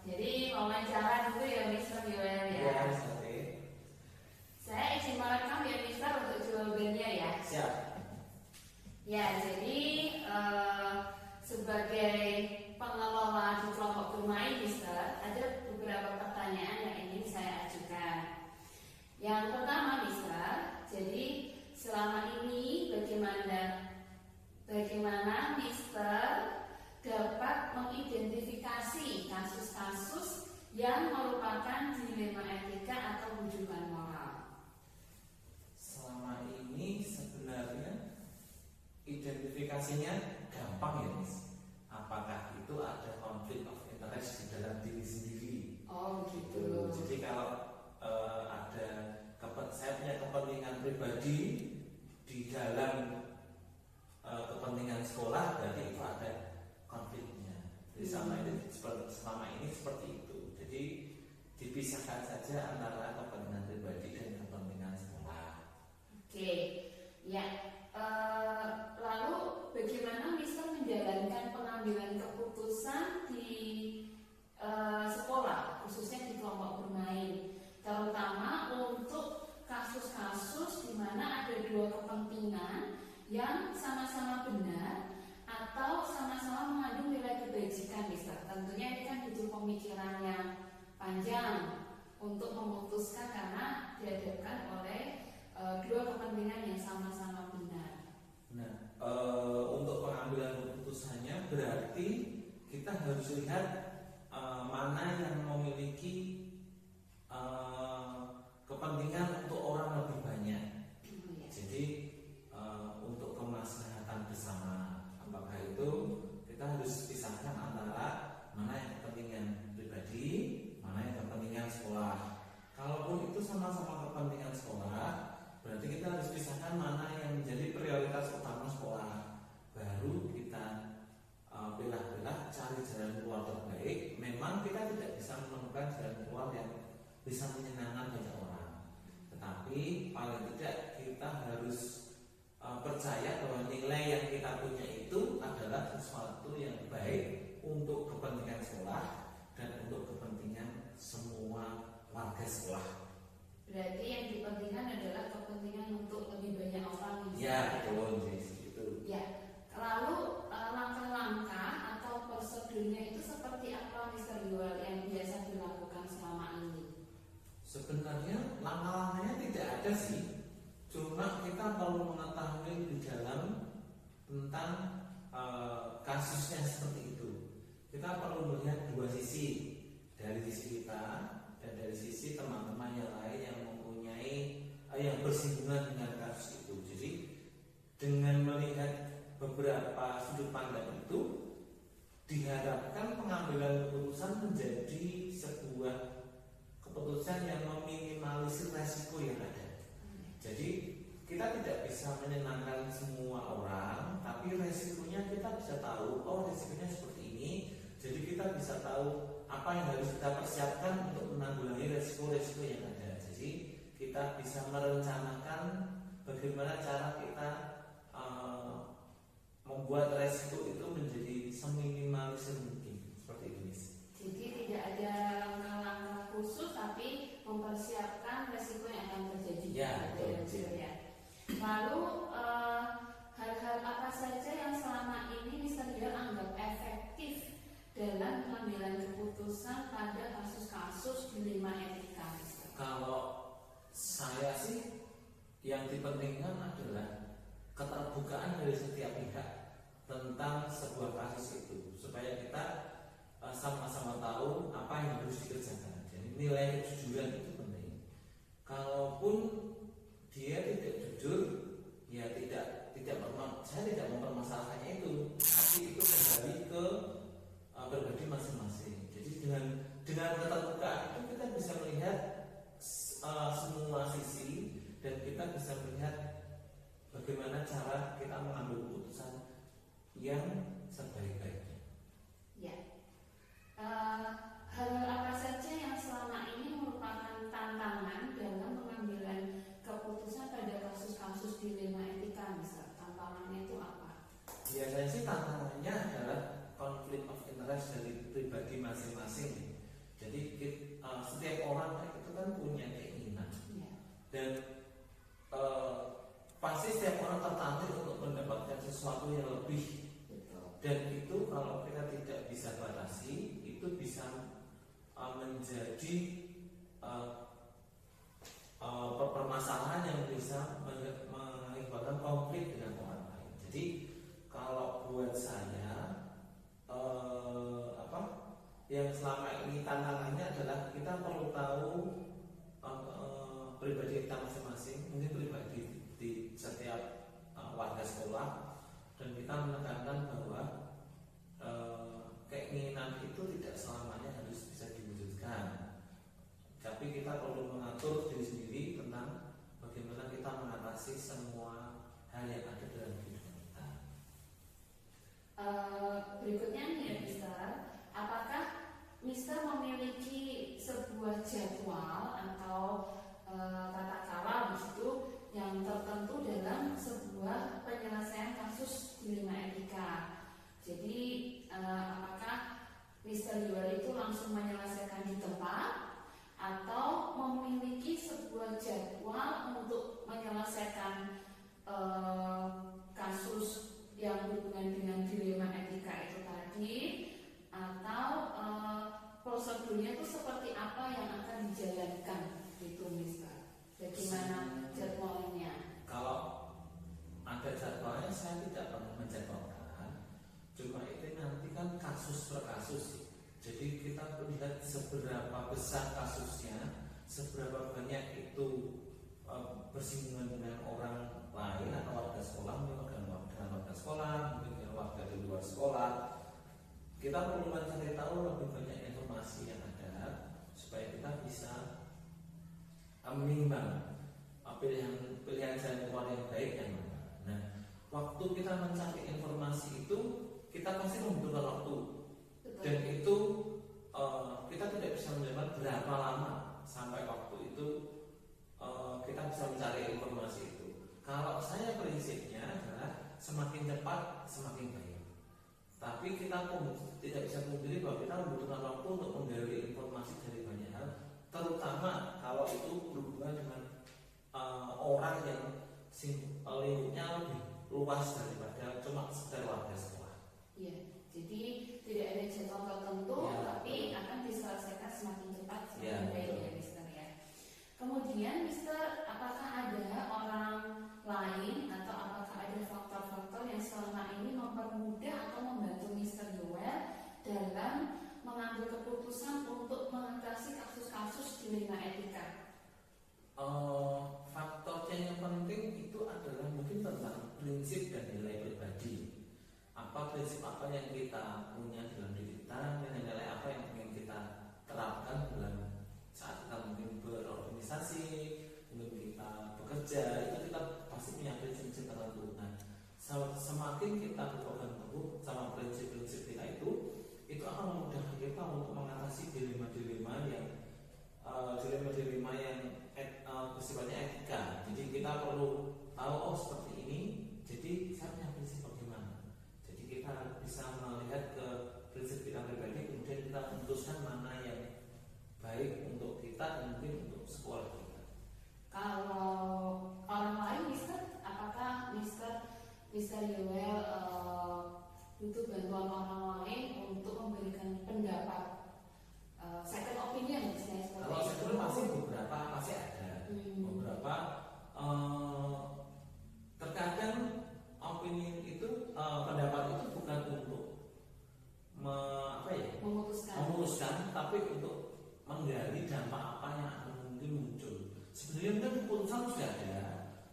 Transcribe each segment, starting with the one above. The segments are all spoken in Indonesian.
Jadi wawancara dulu ya Mister Yoel ya. Saya izin merekam ya Mister untuk jawabannya ya. Siap. Ya, jadi sebagai pengelola di kelompok bermain Mister, ada beberapa pertanyaan yang ingin saya ajukan. Yang pertama Mister, jadi selama ini bagaimana Mister dapat mengidentifikasi kasus-kasus yang merupakan dilema etika atau rujukan moral? Selama ini sebenarnya identifikasinya gampang ya Miss. Apakah itu ada konflik of interest di dalam diri sendiri? Oh gitu. Jadi kalau saya punya kepentingan pribadi di dalam kepentingan sekolah, berarti itu ada konfliknya. Jadi selama ini seperti itu. Jadi dipisahkan saja antara kepentingan pribadi dan kepentingan sekolah. Oke, ya. Lalu bagaimana Mister menjalankan pengambilan keputusan di sekolah, khususnya di kelompok bermain, terutama untuk kasus-kasus di mana ada dua kepentingan yang sama-sama benar atau sama-sama mengandung nilai kebajikan, Mister. Tentunya ini kan butuh pemikiran yang panjang untuk memutuskan karena dihadapkan oleh dua kepentingan yang sama-sama benar. Nah, untuk pengambilan keputusannya berarti kita harus lihat mana yang memiliki kepentingan untuk orang lebih banyak. Jadi untuk kemaslahatan bersama, apakah itu kita harus pisahkan antara mana yang kepentingan pribadi, mana yang kepentingan sekolah. Kalaupun itu sama-sama kepentingan sekolah, berarti kita harus pisahkan mana yang menjadi prioritas utama sekolah. Baru kita pilah-pilah cari jalan keluar terbaik. Memang kita tidak bisa menemukan jalan keluar yang bisa menyenangkan banyak orang, tetapi paling tidak kita harus percaya bahwa nilai yang kita punya itu adalah sesuatu yang baik untuk kepentingan sekolah dan untuk kepentingan semua warga sekolah. Berarti yang dipentingkan adalah kepentingan untuk lebih banyak orang. Ya, betul, gitu. Ya. Lalu langkah-langkah atau prosedurnya itu seperti apa, Mister Yoel, yang biasa dilakukan selama ini? Sebenarnya langkah-langkahnya tidak ada sih. Cuma kita perlu mengetahui di dalam tentang kasusnya seperti itu. Kita perlu melihat dua sisi, dari sisi kita dan dari sisi teman-teman yang lain yang mempunyai yang bersinggungan dengan kasus itu. Jadi dengan melihat beberapa sudut pandang itu, diharapkan pengambilan keputusan menjadi sebuah keputusan yang meminimalisir resiko yang ada. Jadi kita tidak bisa menyenangkan semua orang, tapi resikonya kita bisa tahu. Oh, resikonya seperti ini. Jadi kita bisa tahu apa yang harus kita persiapkan untuk menanggulangi resiko-resiko yang ada. Jadi kita bisa merencanakan bagaimana cara kita membuat resiko itu menjadi seminimalisir mungkin. Seperti itu, Miss. Jadi tidak ada langkah-langkah khusus, tapi mempersiapkan resiko yang akan terjadi. Ya, betul. Ya. Lalu hal-hal apa saja yang selama ini Mister Yoel anggap efektif dalam pengambilan keputusan pada kasus-kasus dilema etika, Mister? Kalau saya sih yang dipentingkan adalah keterbukaan dari setiap pihak tentang sebuah kasus itu, supaya kita sama-sama tahu apa yang harus dikerjakan. Jadi nilai kejujuran itu penting. Kalaupun dia tidak jujur, ya saya tidak mempermasalahkannya itu, tapi itu kembali ke pribadi masing-masing. Jadi dengan keterbukaan itu kita bisa melihat semua sisi dan kita bisa melihat bagaimana cara kita mengambil keputusan orang itu kan punya keinginan Iya. dan pasti setiap orang tertarik untuk mendapatkan sesuatu yang lebih. Betul. Dan itu kalau kita tidak bisa batasi, itu bisa menjadi permasalahan yang bisa mengakibatkan konflik dengan orang lain. Jadi kalau buat saya yang selama ini tantangannya adalah kita perlu tahu pribadi kita masing-masing, mungkin pribadi di setiap warga sekolah, dan kita menekankan bahwa keinginan itu tidak selamanya harus bisa diwujudkan, tapi kita perlu mengatur diri sendiri tentang bagaimana kita mengatasi semua hal yang ada dalam kehidupan kita. Berikutnya nih ya Mister, apakah Mister memiliki sebuah jadwal atau tata cara begitu yang tertentu dalam sebuah penyelesaian kasus dilema etika? Jadi apakah Mister Yuel itu langsung menyelesaikan di tempat atau memiliki sebuah jadwal untuk menyelesaikan kasus yang berhubungan dengan dilema etika itu tadi, atau prosedurnya itu seperti apa yang akan dijalankan gitu Mister? Bagaimana jadwalnya? Kalau ada jadwalnya saya tidak pernah menjadwalkan, cuma itu nanti kan kasus per kasus. Jadi kita lihat seberapa besar kasusnya, seberapa banyak itu bersinggungan dengan orang lain atau warga sekolah, mungkin dengan warga sekolah, mungkin dengan warga di luar sekolah. Kita perlu mencari tahu lebih banyak informasi yang ada supaya kita bisa menimbang pilihan jalan keluar yang baik yang mana. Nah, waktu kita mencari informasi itu kita pasti membutuhkan waktu. Betul. Dan itu kita tidak bisa menjawab berapa lama sampai waktu itu kita bisa mencari informasi itu. Kalau saya prinsipnya adalah semakin cepat semakin baik. Tapi kita pun tidak bisa memungkiri bahwa kita membutuhkan waktu untuk menggali informasi dari banyak hal, terutama kalau itu berhubungan dengan orang yang lingkupnya lebih luas daripada cuma sekedar warga sekolah. Iya, jadi tidak ada jadwal tertentu, Ya, tapi akan diselesaikan semakin cepat Ya, semakin baik betul. ya Mister ya. Kemudian Mister, apakah ada orang lain atau apakah ada faktor-faktor yang selama ini mempermudah atau membantu Mister Yuel dalam mengambil keputusan untuk mengatasi kasus-kasus dilema etika? Faktornya yang penting itu adalah mungkin tentang prinsip dan nilai pribadi. Apa prinsip apa yang kita punya dalam diri kita, nilai-nilai apa yang ingin kita terapkan dalam saat kita mungkin berorganisasi, mungkin kita bekerja, itu kita pasti punya prinsip-prinsip tertentu. Nah, semakin kita berpegang teguh sama prinsip-prinsip kita itu akan memudahkan kita untuk mengatasi dilema-dilema yang bersifatnya etika. Jadi kita perlu tahu seperti ini. Jadi saya punya prinsip bagaimana. Jadi kita bisa melihat ke prinsip kita pribadi, kemudian kita memutuskan mana yang baik untuk kita dan mungkin untuk sekolah kita. Kalau orang lain Mister, apakah Mister Yuel butuh bantuan orang lain untuk memberikan pendapat second opinion misalnya seperti Kalau itu? saya masih beberapa masih ada beberapa terkadang opini itu pendapat itu bukan untuk memutuskan, tapi untuk menggali dampak apa yang akan mungkin muncul. Sebenarnya kan keputusan sudah ada,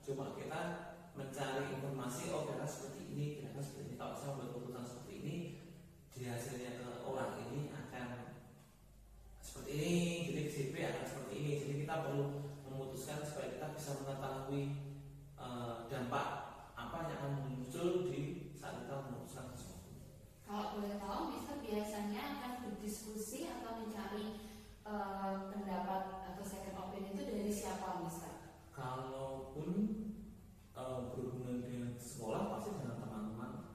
cuma kita mencari informasi. Kira seperti ini, kira seperti ini. Kalau saya membuat keputusan seperti ini, di hasilnya ke orang ini akan seperti ini, jadi CP akan seperti ini. Jadi kita perlu memutuskan supaya kita bisa mengetahui dampak apa yang akan muncul di saat kita memutuskan sesuatu. Kalau boleh tahu, Mister biasanya akan berdiskusi atau mencari pendapat atau second opinion itu dari siapa, Mister? Kalaupun berhubungan dengan sekolah, pasti dengan teman-teman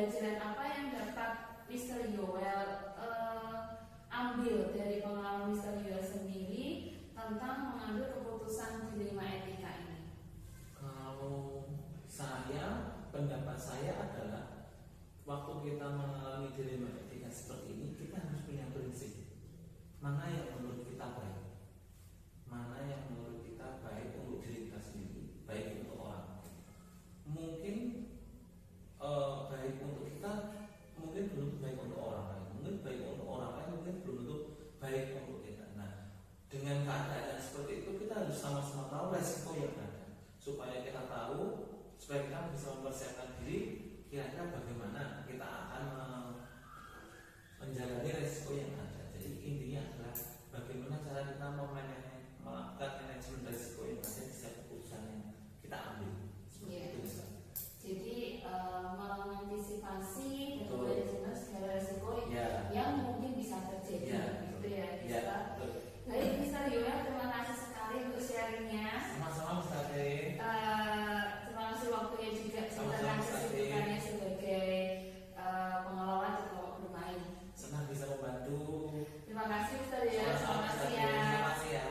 pembelajaran apa yang dapat Mr. Yoel ambil dari pengalaman Mr. Yoel sendiri tentang mengambil keputusan dilema etika ini? Kalau saya, pendapat saya adalah waktu kita mengalami dilema etika seperti ini, kita harus punya prinsip mana yang menurut kita baik, mana yang menurut kita baik untuk diri kita sendiri, baik untuk orang. Mungkin baik untuk kita, mungkin belum baik untuk orang lain, mungkin baik untuk orang lain, mungkin belum tentu baik untuk kita. Nah, dengan keadaan seperti itu kita harus sama-sama tahu resiko yang ada, supaya kita tahu, supaya kita bisa mempersiapkan diri kira-kira bagaimana kita akan menjalani resiko yang ada. Jadi intinya adalah bagaimana cara kita melakukan manajemen resiko yang ada di setiap keputusan yang kita ambil. Jadi mengantisipasi dan manajemen segala resiko yang mungkin bisa terjadi, gitu ya. Baik, Mr. Yoel, terima kasih sekali untuk sharingnya. Sama-sama, Mr. Teh. Terima kasih waktunya juga, Sama-sama, tentang kesibukannya sebagai pengelola di kelompok bermain. Senang bisa membantu. Terima kasih, Mr. Yoel. Sama-sama, Selamat Mr. Teh. siang. Selamat siang.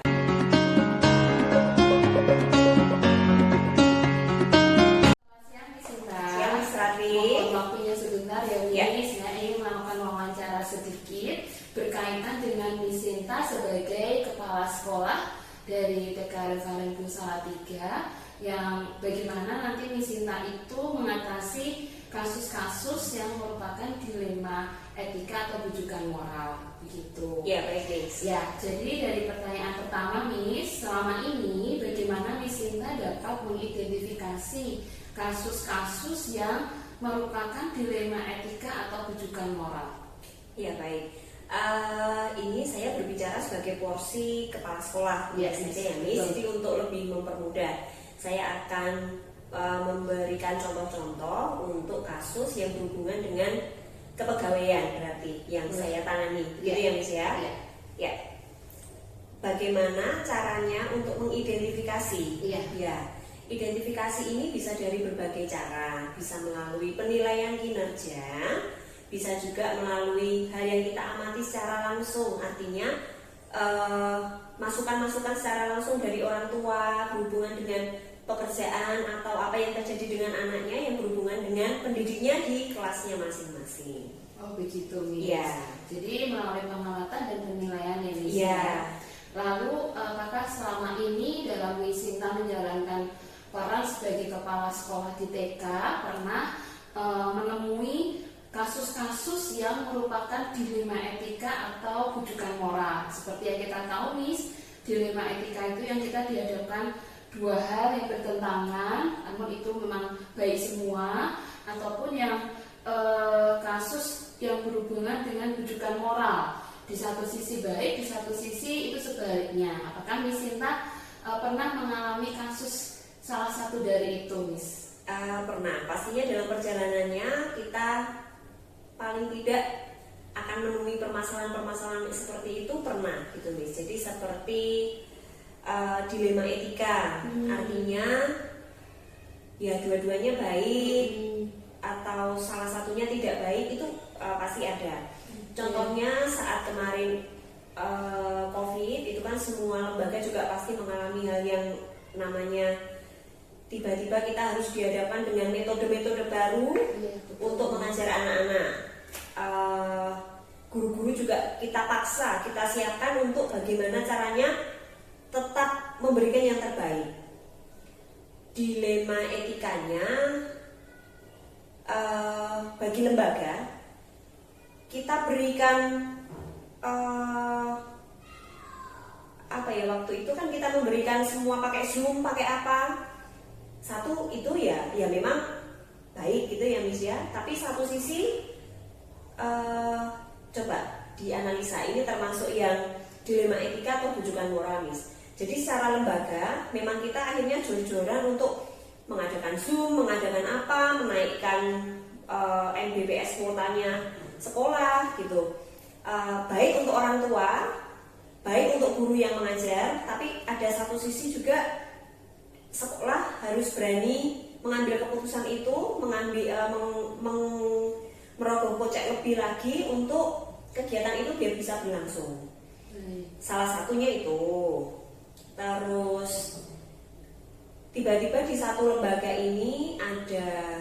Waktunya sebentar ya, Miss. Saya ingin melakukan wawancara sedikit berkaitan dengan Miss Sinta sebagai kepala sekolah dari TK Referent Salatiga, yang bagaimana nanti Miss Sinta itu mengatasi kasus-kasus yang merupakan dilema etika atau bujukan moral, begitu. Ya, baik, Miss. Ya, jadi dari pertanyaan pertama, Miss, selama ini bagaimana Miss Sinta dapat mengidentifikasi kasus-kasus yang merupakan dilema etika atau bujukan moral? Ya, baik. Ini saya berbicara sebagai porsi kepala sekolah biasanya ya, Miss. Jadi untuk lebih mempermudah, saya akan memberikan contoh-contoh untuk kasus yang berhubungan dengan kepegawaian berarti yang saya tangani, gitu ya, Miss ya. Ya. Bagaimana caranya untuk mengidentifikasi? Ya. Identifikasi ini bisa dari berbagai cara, bisa melalui penilaian kinerja, bisa juga melalui hal yang kita amati secara langsung, artinya masukan-masukan secara langsung dari orang tua berhubungan dengan pekerjaan atau apa yang terjadi dengan anaknya yang berhubungan dengan pendidiknya di kelasnya masing-masing. Oh, begitu, Miss. Ya. Jadi melalui pengamatan dan penilaian ya, Miss. Ya. Lalu kakak selama ini dalam Miss Sinta menjalankan peran sebagai kepala sekolah di TK pernah menemui kasus-kasus yang merupakan dilema etika atau bujukan moral. Seperti yang kita tahu, Miss, dilema etika itu yang kita dihadapkan dua hal yang bertentangan, namun itu memang baik semua, ataupun yang kasus yang berhubungan dengan bujukan moral. Di satu sisi baik, di satu sisi itu sebaliknya. Apakah Miss Sinta pernah mengalami kasus salah satu dari itu, Miss? Pernah. Pastinya dalam perjalanannya kita paling tidak akan menemui permasalahan-permasalahan seperti itu, pernah gitu, Miss. Jadi seperti dilema etika, artinya ya dua-duanya baik atau salah satunya tidak baik, itu pasti ada. Contohnya saat kemarin COVID itu kan semua lembaga juga pasti mengalami hal yang namanya tiba-tiba kita harus dihadapkan dengan metode-metode baru untuk mengajar anak-anak. Guru-guru juga kita paksa, kita siapkan untuk bagaimana caranya tetap memberikan yang terbaik. Dilema etikanya bagi lembaga kita berikan waktu itu kan kita memberikan semua pakai Zoom, pakai apa? Satu itu ya memang baik gitu ya, Miss ya. Tapi satu sisi coba dianalisa, ini termasuk yang dilema etika atau bujukan moral, Miss. Jadi secara lembaga memang kita akhirnya jor-joran untuk mengadakan Zoom, mengadakan apa, menaikkan NBPS kuotanya sekolah gitu. Baik untuk orang tua, baik untuk guru yang mengajar, tapi ada satu sisi juga sekolah harus berani mengambil keputusan itu, merogoh kocek lebih lagi untuk kegiatan itu biar bisa berlangsung. Salah satunya itu. Terus tiba-tiba di satu lembaga ini ada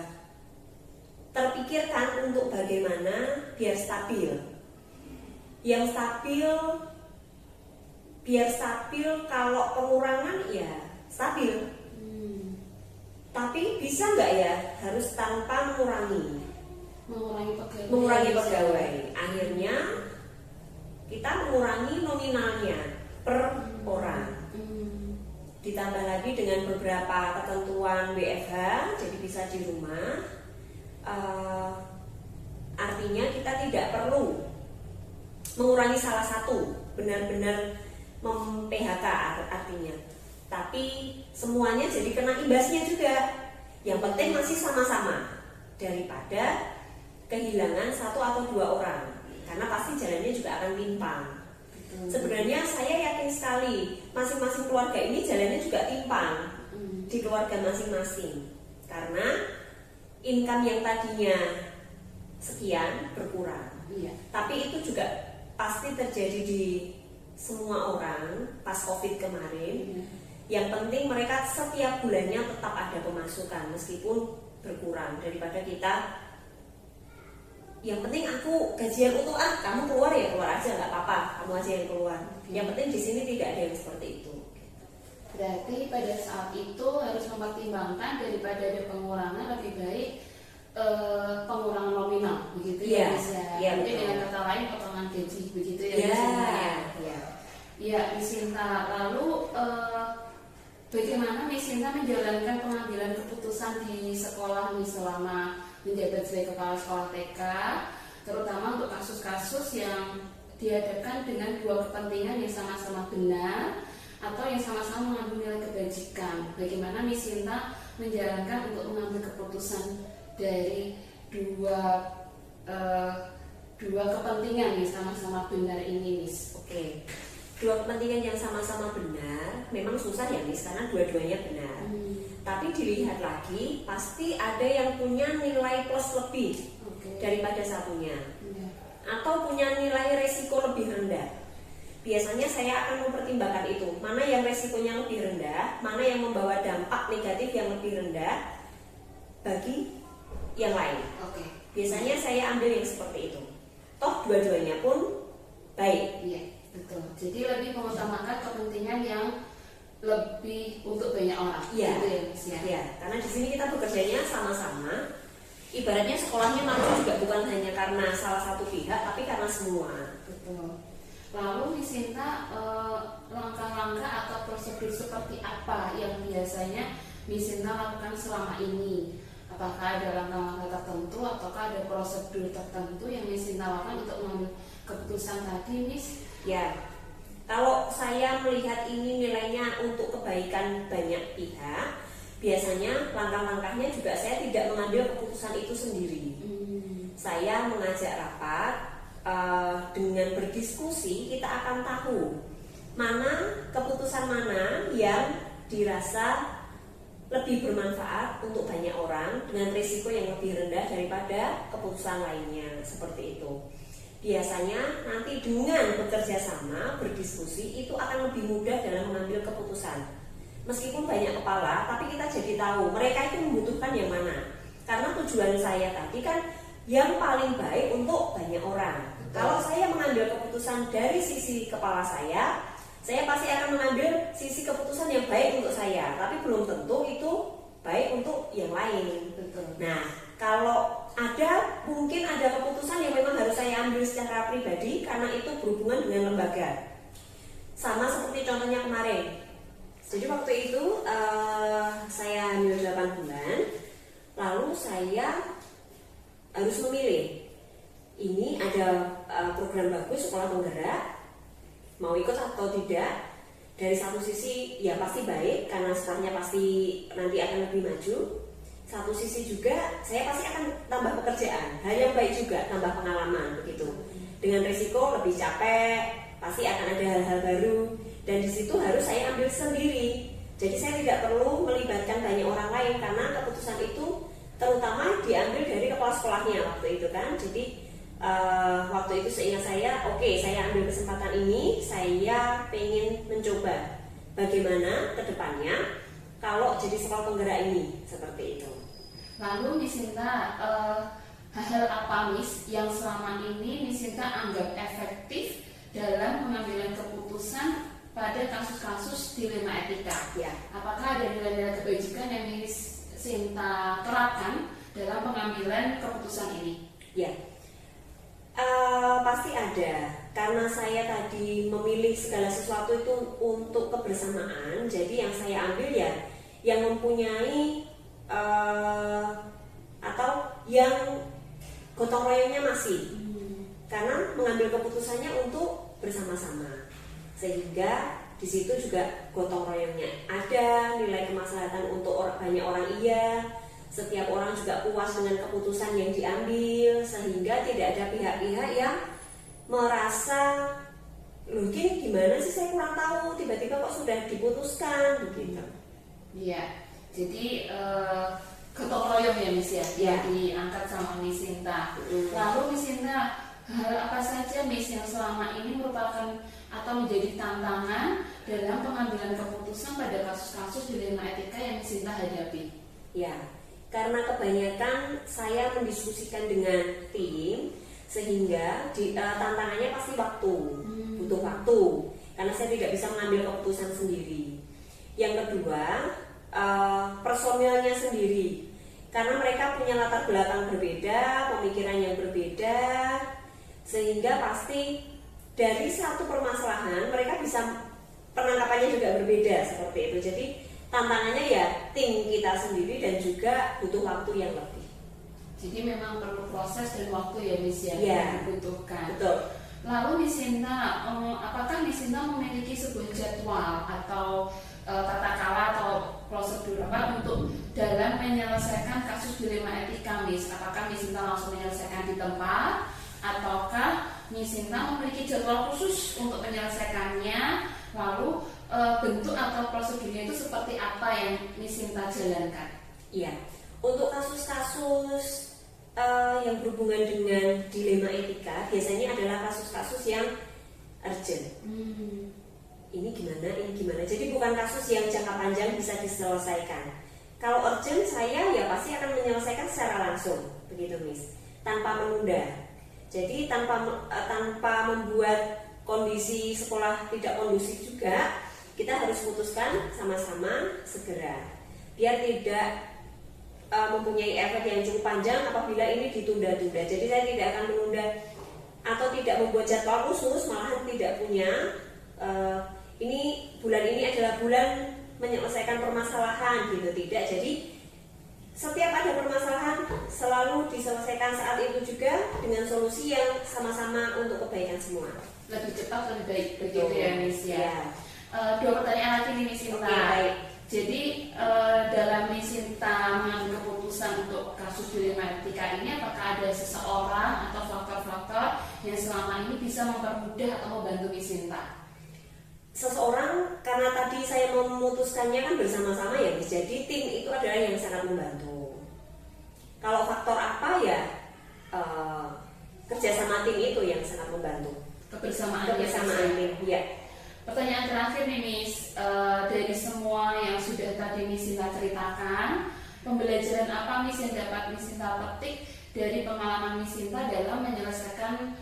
terpikirkan untuk bagaimana biar stabil. Yang stabil, biar stabil, kalau pengurangan ya stabil. Tapi bisa nggak ya harus tanpa mengurangi pegawai. Akhirnya kita mengurangi nominalnya per orang. Ditambah lagi dengan beberapa ketentuan WFH, jadi bisa di rumah. Artinya kita tidak perlu mengurangi salah satu, benar-benar mem-PHK artinya. Tapi semuanya jadi kena imbasnya juga. Yang penting masih sama-sama daripada kehilangan satu atau dua orang, karena pasti jalannya juga akan timpang. Sebenarnya saya yakin sekali masing-masing keluarga ini jalannya juga timpang di keluarga masing-masing, karena income yang tadinya sekian berkurang. Tapi itu juga pasti terjadi di semua orang pas COVID kemarin. Yang penting mereka setiap bulannya tetap ada pemasukan meskipun berkurang, daripada kita yang penting aku gajian utuh, kamu keluar ya keluar aja, nggak apa-apa, kamu aja yang keluar. Yang penting di sini tidak ada yang seperti itu. Berarti pada saat itu harus mempertimbangkan daripada ada pengurangan, lebih baik pengurangan nominal, begitu ya Miss ya. Mungkin dengan kata lain potongan gaji, begitu ya Miss ya. Ya Miss Sinta, lalu bagaimana Miss Sinta menjalankan pengambilan keputusan di sekolah Miss selama menjabat sebagai kepala sekolah TK, terutama untuk kasus-kasus yang dihadapkan dengan dua kepentingan yang sama-sama benar atau yang sama-sama mengandung nilai kebajikan. Bagaimana Miss Sinta menjalankan untuk mengambil keputusan dari dua kepentingan yang sama-sama benar ini, Miss? Oke. Dua kepentingan yang sama-sama benar memang susah ya Miss, karena dua-duanya benar. Tapi dilihat lagi, pasti ada yang punya nilai plus lebih daripada satunya, atau punya nilai resiko lebih rendah. Biasanya saya akan mempertimbangkan itu, mana yang resikonya lebih rendah, mana yang membawa dampak negatif yang lebih rendah bagi yang lain. Biasanya saya ambil yang seperti itu. Toh dua-duanya pun baik. Iya, betul. Jadi lebih mengutamakan kepentingan yang lebih untuk banyak orang. Iya, gitu ya. Ya, karena di sini kita bekerjanya sama-sama. Ibaratnya sekolahnya maju juga bukan hanya karena salah satu pihak, tapi karena semua. Betul. Lalu Miss Sinta, langkah-langkah atau prosedur seperti apa yang biasanya Miss Sinta lakukan selama ini? Apakah ada langkah-langkah tertentu ataukah ada prosedur tertentu yang Miss Sinta lakukan untuk mengambil keputusan tadi, Miss? Ya. Kalau saya melihat ini nilainya untuk kebaikan banyak pihak, biasanya langkah-langkahnya juga saya tidak mengambil keputusan itu sendiri. Saya mengajak rapat, dengan berdiskusi kita akan tahu keputusan mana yang dirasa lebih bermanfaat untuk banyak orang dengan risiko yang lebih rendah daripada keputusan lainnya, seperti itu. Biasanya nanti dengan bekerja sama, berdiskusi, itu akan lebih mudah dalam mengambil keputusan. Meskipun banyak kepala, tapi kita jadi tahu mereka itu membutuhkan yang mana. Karena tujuan saya tadi kan yang paling baik untuk banyak orang. Kalau saya mengambil keputusan dari sisi kepala saya pasti akan mengambil sisi keputusan yang baik untuk saya, tapi belum tentu itu baik untuk yang lain. Nah, kalau mungkin ada keputusan yang memang harus saya ambil secara pribadi karena itu berhubungan dengan lembaga. Sama seperti contohnya kemarin. Jadi waktu itu saya hamil 8 bulan, lalu saya harus memilih. Ini ada program bagus, sekolah penggerak, mau ikut atau tidak. Dari satu sisi ya pasti baik karena sekolahnya pasti nanti akan lebih maju. Satu sisi juga saya pasti akan tambah pekerjaan, hal yang baik juga, tambah pengalaman begitu. Dengan risiko lebih capek, pasti akan ada hal-hal baru, dan di situ harus saya ambil sendiri. Jadi saya tidak perlu melibatkan banyak orang lain karena keputusan itu terutama diambil dari kepala sekolahnya waktu itu kan. Jadi waktu itu seingat saya, oke, saya ambil kesempatan ini, saya pengen mencoba bagaimana ke depannya kalau jadi sekolah penggerak ini, seperti itu. Lalu Miss Sinta, hal apa Miss yang selama ini Miss Sinta anggap efektif dalam pengambilan keputusan pada kasus-kasus dilema etika? Ya. Apakah ada nilai-nilai kebajikan yang Miss Sinta terapkan dalam pengambilan keputusan ini? Ya, pasti ada. Karena saya tadi memilih segala sesuatu itu untuk kebersamaan, jadi yang saya ambil ya yang mempunyai atau yang gotong royongnya masih. Karena mengambil keputusannya untuk bersama-sama, sehingga di situ juga gotong royongnya ada, nilai kemaslahatan untuk banyak orang iya, setiap orang juga puas dengan keputusan yang diambil, sehingga tidak ada pihak-pihak yang merasa mungkin gimana sih saya kurang tahu, tiba-tiba kok sudah diputuskan begitu. Iya, jadi gotong royong ya Miss ya, yang diangkat sama Miss Sinta. Lalu Miss Sinta, hal apa saja Miss yang selama ini merupakan atau menjadi tantangan dalam pengambilan keputusan pada kasus-kasus dilema etika yang Miss Sinta hadapi? Ya, karena kebanyakan saya mendiskusikan dengan tim, sehingga tantangannya pasti waktu, butuh waktu, karena saya tidak bisa mengambil keputusan sendiri. Yang kedua, personilnya sendiri, karena mereka punya latar belakang berbeda, pemikiran yang berbeda, sehingga pasti dari satu permasalahan mereka bisa penangkapannya juga berbeda seperti itu. Jadi tantangannya ya tim kita sendiri dan juga butuh waktu yang lebih. Jadi memang perlu proses dan waktu ya Miss ya, yang dibutuhkan. Betul. Lalu Miss Sinta, apakah Miss Sinta memiliki sebuah jadwal atau tata cara atau prosedur apa untuk dalam menyelesaikan kasus dilema etika Miss? Apakah Miss Sinta langsung menyelesaikan di tempat, ataukah Miss Sinta memiliki jadwal khusus untuk menyelesaikannya? Lalu bentuk atau prosedurnya itu seperti apa yang Miss Sinta jalankan? Iya, untuk kasus-kasus yang berhubungan dengan dilema etika biasanya adalah kasus-kasus yang urgent. Ini gimana? Jadi bukan kasus yang jangka panjang bisa diselesaikan. Kalau urgent saya ya pasti akan menyelesaikan secara langsung, begitu Miss, tanpa menunda. Jadi tanpa membuat kondisi sekolah tidak kondusif juga, kita harus putuskan sama-sama segera, biar tidak mempunyai efek yang cukup panjang apabila ini ditunda-tunda. Jadi saya tidak akan menunda atau tidak membuat jadwal khusus, malahan tidak punya ini bulan ini adalah bulan menyelesaikan permasalahan gitu, tidak. Jadi setiap ada permasalahan selalu diselesaikan saat itu juga dengan solusi yang sama-sama untuk kebaikan semua. Lebih cepat lebih baik begitu ya Miss ya. Dua pertanyaan lagi nih Miss Sinta. Baik. Jadi dalam Miss Sinta mengambil keputusan untuk kasus dilema etika ini, apakah ada seseorang atau faktor-faktor yang selama ini bisa mempermudah atau membantu Miss Sinta? Seseorang, karena tadi saya memutuskannya kan bersama-sama ya Miss, jadi tim itu adalah yang sangat membantu. Kalau faktor apa ya kerjasama tim itu yang sangat membantu. Kebersamaan tim, ya. Pertanyaan terakhir nih Miss, dari semua yang sudah tadi Miss Sinta ceritakan, pembelajaran apa Miss yang dapat Miss Sinta petik dari pengalaman Miss Sinta dalam menyelesaikan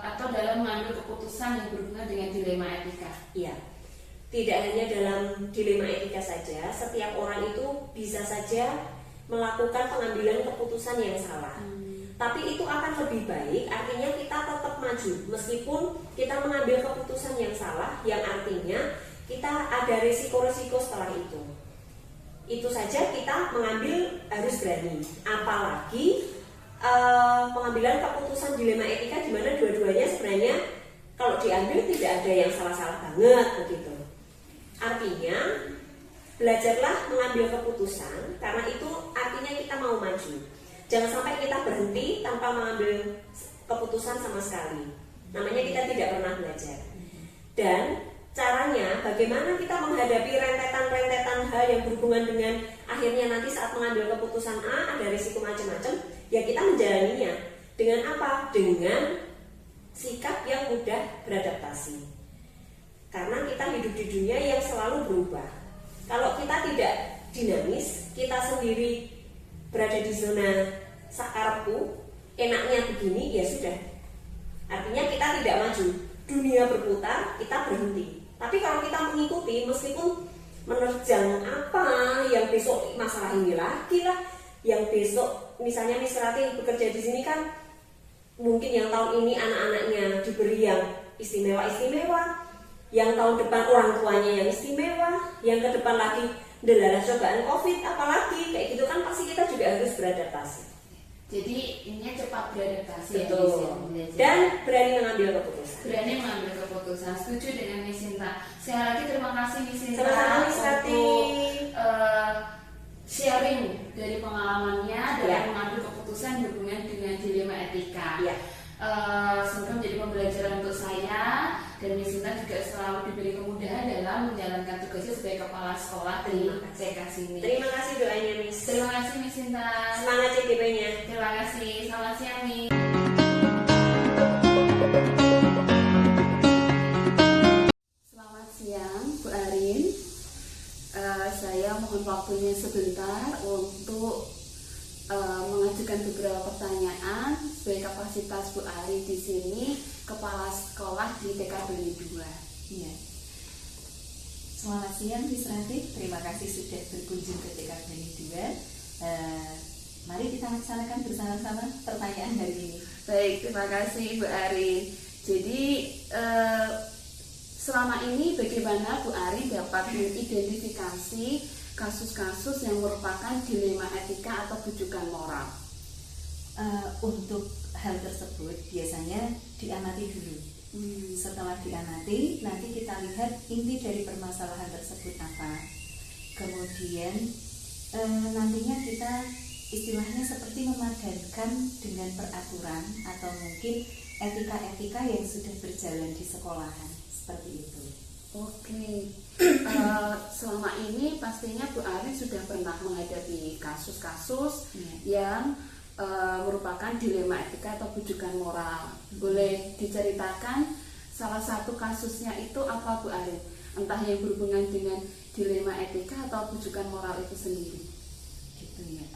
atau dalam mengambil keputusan yang berhubungan dengan dilema etika? Iya, tidak hanya dalam dilema etika saja, setiap orang itu bisa saja melakukan pengambilan keputusan yang salah. Tapi itu akan lebih baik, artinya kita tetap maju meskipun kita mengambil keputusan yang salah, yang artinya kita ada risiko-risiko setelah itu. Itu saja kita mengambil harus berani. Apalagi pengambilan keputusan dilema etika di mana dua-duanya sebenarnya kalau diambil tidak ada yang salah-salah banget begitu. Artinya belajarlah mengambil keputusan karena itu artinya kita mau maju. Jangan sampai kita berhenti tanpa mengambil keputusan sama sekali. Namanya kita tidak pernah belajar. Dan caranya bagaimana kita menghadapi rentetan-rentetan hal yang berhubungan dengan akhirnya nanti saat mengambil keputusan A ada risiko macam-macam, ya kita menjalaninya dengan apa? Dengan sikap yang mudah beradaptasi. Karena kita hidup di dunia yang selalu berubah. Kalau kita tidak dinamis, kita sendiri berada di zona sakarepku, enaknya begini, ya sudah. Artinya kita tidak maju. Dunia berputar, kita berhenti. Tapi kalau kita mengikuti, meskipun menerjang apa yang besok masalah ini lagi lah, yang besok misalnya Miss Rati bekerja di sini kan mungkin yang tahun ini anak-anaknya diberi yang istimewa-istimewa, yang tahun depan orang tuanya yang istimewa, yang ke depan lagi delala cobaan COVID, apalagi kayak gitu kan pasti kita juga harus beradaptasi. Jadi ini cepat beradaptasi. Betul. Ya, Dan berani mengambil keputusan. Berani mengambil keputusan. Setuju dengan Miss Sinta. Sekali lagi terima kasih Miss Sinta Sama-sama, Miss Rati. untuk sharing dari pengalamannya dalam Ya. mengambil keputusan hubungan dengan dilema etika. Ya. Semoga menjadi pembelajaran untuk saya dan Miss Sinta juga selalu diberi kemudahan dalam menjalankan tugasnya sebagai kepala sekolah di TK sini. Terima kasih doanya, Miss. Terima kasih Miss Sinta. Semangat CTP-nya. Terima kasih. Selamat siang Miss. Selamat siang Bu Arin. Saya mohon waktunya sebentar untuk mengajukan beberapa pertanyaan sebagai kapasitas Bu Ari di sini, kepala sekolah di TK Beli 2. Iya. Selamat siang Miss Rati, terima kasih sudah berkunjung ke TK Beli 2. Mari kita laksanakan bersama-sama pertanyaan hari ini. Baik, terima kasih Bu Ari. Jadi selama ini bagaimana Bu Ari dapat mengidentifikasi kasus-kasus yang merupakan dilema etika atau bujukan moral? Untuk hal tersebut biasanya diamati dulu. Setelah diamati, nanti kita lihat inti dari permasalahan tersebut apa. Kemudian nantinya kita istilahnya seperti memadankan dengan peraturan atau mungkin etika-etika yang sudah berjalan di sekolahan, seperti itu. Oke, selama ini pastinya Bu Ari sudah pernah menghadapi kasus-kasus yang merupakan dilema etika atau bujukan moral. Boleh diceritakan salah satu kasusnya itu apa Bu Ari? Entah yang berhubungan dengan dilema etika atau bujukan moral itu sendiri. Gitu ya.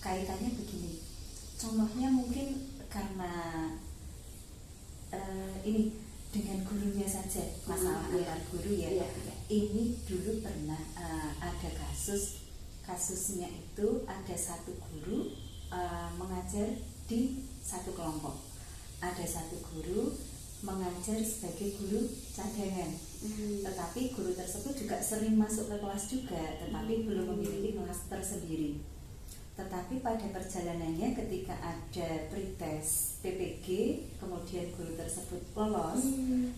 Kaitannya begini. Contohnya mungkin karena ini dengan gurunya saja, masalah antar guru ya. Ini dulu pernah ada kasusnya itu ada satu guru mengajar di satu kelompok. Ada satu guru mengajar sebagai guru cadangan. Tetapi guru tersebut juga sering masuk ke kelas juga, tetapi belum memiliki kelas tersendiri. Tetapi pada perjalanannya ketika ada pretest PPG, kemudian guru tersebut lolos,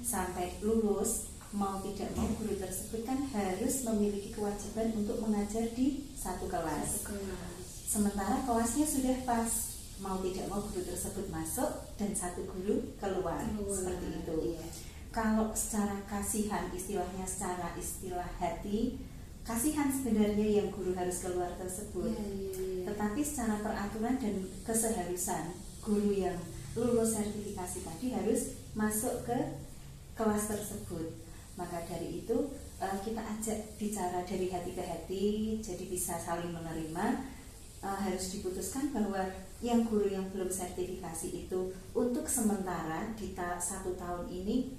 sampai lulus, mau tidak mau guru tersebut kan harus memiliki kewajiban untuk mengajar di satu kelas. Sementara kelasnya sudah pas, mau tidak mau guru tersebut masuk dan satu guru keluar. Seperti itu. Iya. Kalau secara kasihan, istilahnya secara istilah hati, kasihan sebenarnya yang guru harus keluar tersebut. Tetapi secara peraturan dan keseharusan, guru yang lulus sertifikasi tadi harus masuk ke kelas tersebut. Maka dari itu kita ajak bicara dari hati ke hati, jadi bisa saling menerima. Harus diputuskan bahwa yang guru yang belum sertifikasi itu untuk sementara di satu tahun ini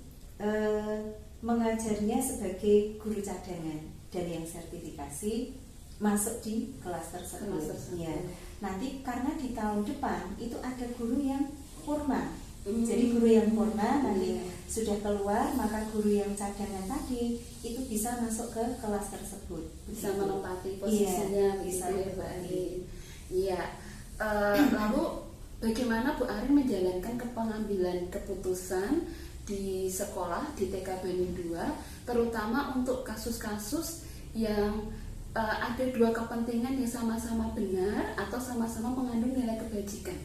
mengajarnya sebagai guru cadangan, dan yang sertifikasi masuk di kelas tersebut. Ya. Nanti karena di tahun depan itu ada guru yang purna. Jadi guru yang purna nanti sudah keluar, maka guru yang cadangan tadi itu bisa masuk ke kelas tersebut. Bisa menempati posisinya, bisa Bu Ari. Iya. Lalu bagaimana Bu Ari menjalankan pengambilan keputusan di sekolah di TK Bandung 2, terutama untuk kasus-kasus yang ada dua kepentingan yang sama-sama benar atau sama-sama mengandung nilai kebajikan?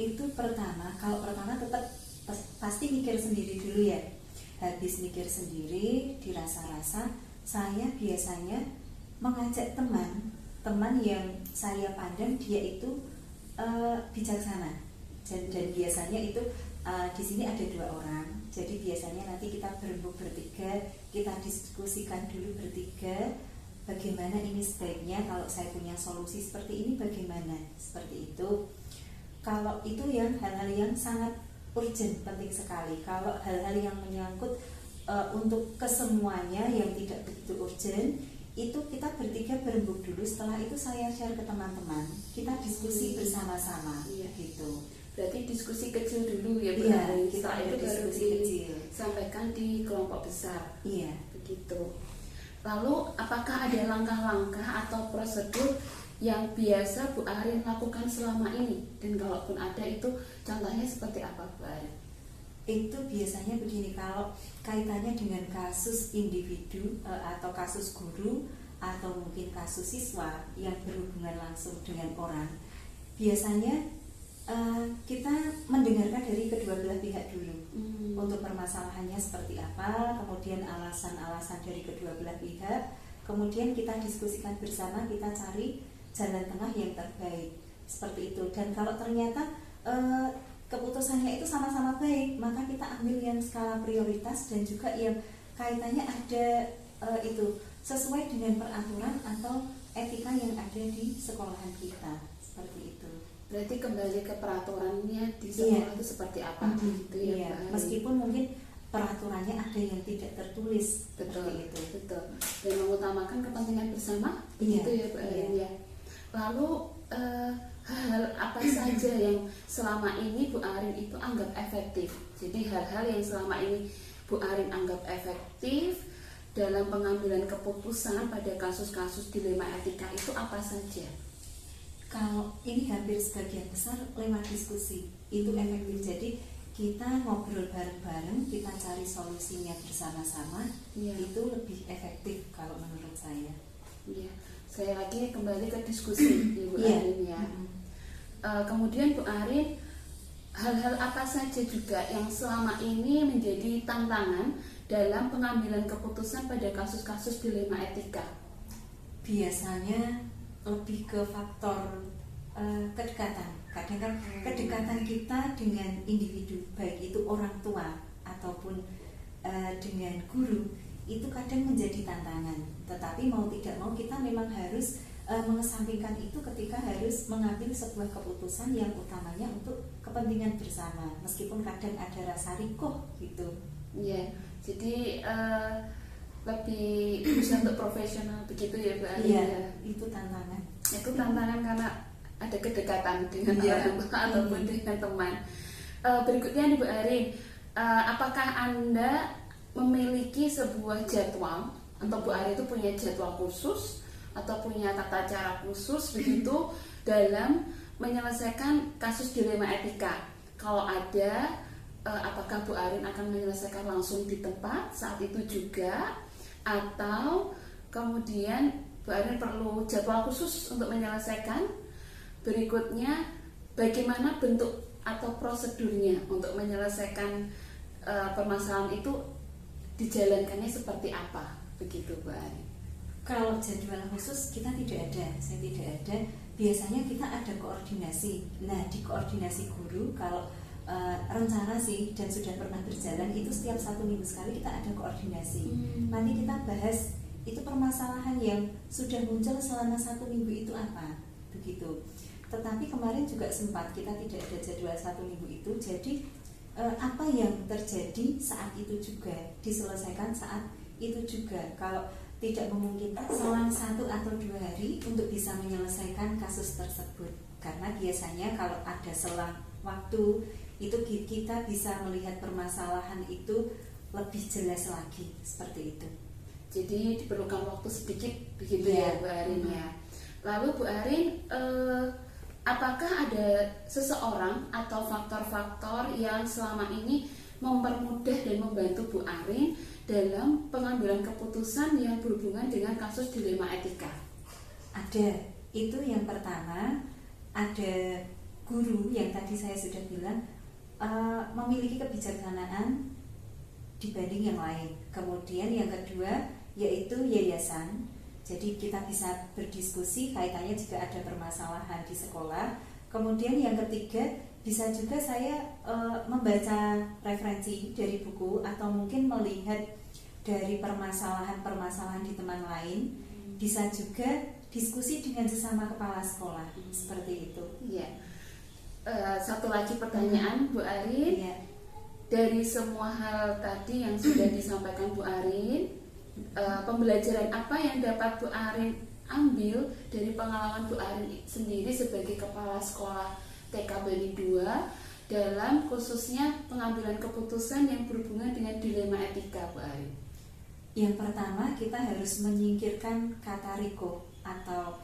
Itu pertama, kalau pertama tetap pasti mikir sendiri dulu ya. habis mikir sendiri, dirasa-rasa, saya biasanya mengajak teman yang saya pandang dia itu bijaksana. Dan biasanya itu di sini ada 2 orang. Jadi biasanya nanti kita berembuk bertiga, kita diskusikan dulu bertiga, bagaimana ini sebaiknya, kalau saya punya solusi seperti ini bagaimana, seperti itu. Kalau itu yang hal-hal yang sangat urgent, penting sekali. Kalau hal-hal yang menyangkut untuk kesemuanya yang tidak begitu urgent, itu kita bertiga berembuk dulu. Setelah itu saya share ke teman-teman, kita diskusi bersama-sama. Gitu. Berarti diskusi kecil dulu ya Bu Iya, Arin. kita Setelah ada itu baru diskusi kecil. disampaikan di kelompok besar. Iya. Begitu. Lalu apakah ada langkah-langkah atau prosedur yang biasa Bu Arin lakukan selama ini? Dan kalaupun ada itu contohnya seperti apa Bu Arin? Itu biasanya begini, kalau kaitannya dengan kasus individu atau kasus guru atau mungkin kasus siswa yang berhubungan langsung dengan orang, biasanya kita mendengarkan dari kedua belah pihak dulu untuk permasalahannya seperti apa, kemudian alasan-alasan dari kedua belah pihak, kemudian kita diskusikan bersama, kita cari jalan tengah yang terbaik seperti itu. Dan kalau ternyata keputusannya itu sama-sama baik, maka kita ambil yang skala prioritas dan juga yang kaitannya ada itu sesuai dengan peraturan atau etika yang ada di sekolahan kita, seperti itu. Berarti kembali ke peraturannya di sekolah itu seperti apa gitu ya Iya. Bu Arin? Meskipun mungkin peraturannya ada yang tidak tertulis, Betul, seperti itu. betul. Dan mengutamakan kepentingan bersama, Iya, begitu ya Bu Arin ya. Lalu hal apa saja yang selama ini Bu Arin itu anggap efektif? Jadi hal-hal yang selama ini Bu Arin anggap efektif dalam pengambilan keputusan pada kasus-kasus dilema etika itu apa saja? Kalau ini hampir sebagian besar lewat diskusi itu efektif. Jadi kita ngobrol bareng-bareng, kita cari solusinya bersama-sama, itu lebih efektif kalau menurut saya. Iya, saya lagi kembali ke diskusi ya Bu Arin ya. Kemudian Bu Arin, hal-hal apa saja juga yang selama ini menjadi tantangan dalam pengambilan keputusan pada kasus-kasus dilema etika? Biasanya lebih ke faktor kedekatan. Kadang kan kedekatan kita dengan individu, baik itu orang tua ataupun dengan guru, itu kadang menjadi tantangan. Tetapi mau tidak mau kita memang harus mengesampingkan itu ketika harus mengambil sebuah keputusan yang utamanya untuk kepentingan bersama, meskipun kadang ada rasa rikuh gitu. Iya, jadi lebih bisa untuk profesional begitu ya Bu Arin? Iya, itu tantangan. Itu tantangan karena ada kedekatan dengan orang tua ataupun dengan teman. Berikutnya nih Bu Arin, apakah Anda memiliki sebuah jadwal atau Bu Arin itu punya jadwal khusus atau punya tata cara khusus begitu dalam menyelesaikan kasus dilema etika? Kalau ada, apakah Bu Arin akan menyelesaikan langsung di tempat saat itu juga, atau kemudian Bu Arin perlu jadwal khusus untuk menyelesaikan? Berikutnya, bagaimana bentuk atau prosedurnya untuk menyelesaikan permasalahan itu, dijalankannya seperti apa? Begitu Bu Arin. Kalau jadwal khusus kita tidak ada, saya tidak ada. Biasanya kita ada koordinasi. Nah, di koordinasi guru, kalau rencana sih dan sudah pernah berjalan itu setiap 1 minggu sekali kita ada koordinasi. Nanti kita bahas itu permasalahan yang sudah muncul selama 1 minggu itu apa, begitu. Tetapi kemarin juga sempat kita tidak ada jadwal 1 minggu itu, jadi apa yang terjadi saat itu juga diselesaikan saat itu juga. Kalau tidak memungkinkan selang 1 atau 2 hari untuk bisa menyelesaikan kasus tersebut, karena biasanya kalau ada selang waktu itu kita bisa melihat permasalahan itu lebih jelas lagi, seperti itu. Jadi diperlukan waktu sedikit begitu ya Bu Arin ya. Lalu Bu Arin, apakah ada seseorang atau faktor-faktor yang selama ini mempermudah dan membantu Bu Arin dalam pengambilan keputusan yang berhubungan dengan kasus dilema etika? Ada. Itu yang pertama, ada guru yang tadi saya sudah bilang memiliki kebijaksanaan dibanding yang lain. Kemudian yang kedua yaitu yayasan. Jadi kita bisa berdiskusi kaitannya jika ada permasalahan di sekolah. Kemudian yang ketiga bisa juga saya membaca referensi dari buku atau mungkin melihat dari permasalahan-permasalahan di teman lain. Bisa juga diskusi dengan sesama kepala sekolah seperti itu. Iya. Satu lagi pertanyaan Bu Arin. Iya. Dari semua hal tadi yang sudah disampaikan Bu Arin, pembelajaran apa yang dapat Bu Arin ambil dari pengalaman Bu Arin sendiri sebagai kepala sekolah TK Bali 2 dalam khususnya pengambilan keputusan yang berhubungan dengan dilema etika, Bu Arin? Yang pertama, kita harus menyingkirkan kata riko atau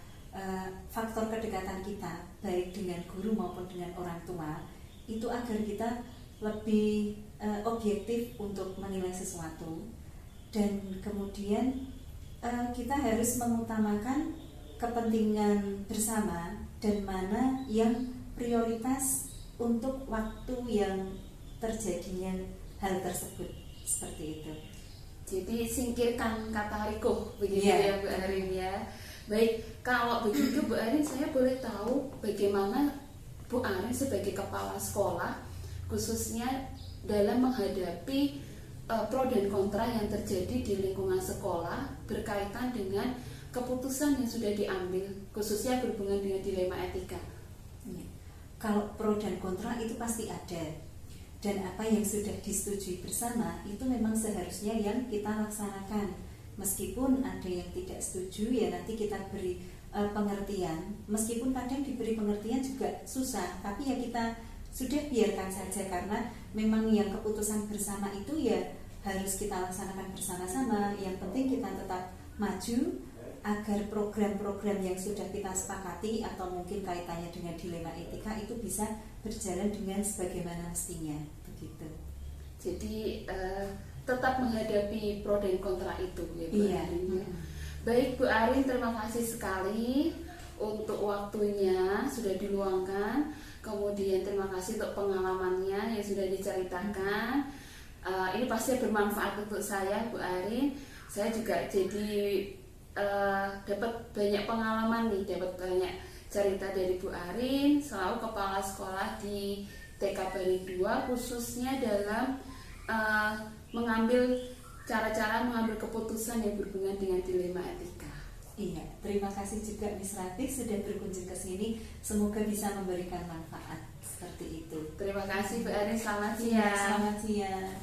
faktor kedekatan kita baik dengan guru maupun dengan orang tua itu agar kita lebih objektif untuk menilai sesuatu. Dan kemudian kita harus mengutamakan kepentingan bersama dan mana yang prioritas untuk waktu yang terjadinya hal tersebut, seperti itu. Jadi singkirkan kata riko, begitu ya Bu Arin ya. Baik, kalau begitu Bu Arin, saya boleh tahu bagaimana Bu Arin sebagai kepala sekolah khususnya dalam menghadapi pro dan kontra yang terjadi di lingkungan sekolah berkaitan dengan keputusan yang sudah diambil khususnya berhubungan dengan dilema etika. Kalau pro dan kontra itu pasti ada, dan apa yang sudah disetujui bersama itu memang seharusnya yang kita laksanakan. Meskipun ada yang tidak setuju, ya nanti kita beri pengertian. Meskipun kadang diberi pengertian juga susah, tapi ya kita sudah biarkan saja, karena memang yang keputusan bersama itu ya harus kita laksanakan bersama-sama. Yang penting kita tetap maju agar program-program yang sudah kita sepakati atau mungkin kaitannya dengan dilema etika itu bisa berjalan dengan sebagaimana mestinya, begitu. Jadi tetap menghadapi pro dan kontra itu ya Bu Iya. Arin. Baik Bu Arin, terima kasih sekali untuk waktunya sudah diluangkan. Kemudian terima kasih untuk pengalamannya yang sudah diceritakan. Ini pasti bermanfaat untuk saya Bu Arin. Saya juga jadi dapat banyak pengalaman nih, dapat banyak cerita dari Bu Arin selalu kepala sekolah di TK Bali 2 khususnya dalam mengambil cara-cara mengambil keputusan yang berhubungan dengan dilema etika. Iya, terima kasih juga Miss Ratih sudah berkunjung ke sini. Semoga bisa memberikan manfaat seperti itu. Terima kasih Bu Arin, selamat Iya, siang. selamat siang.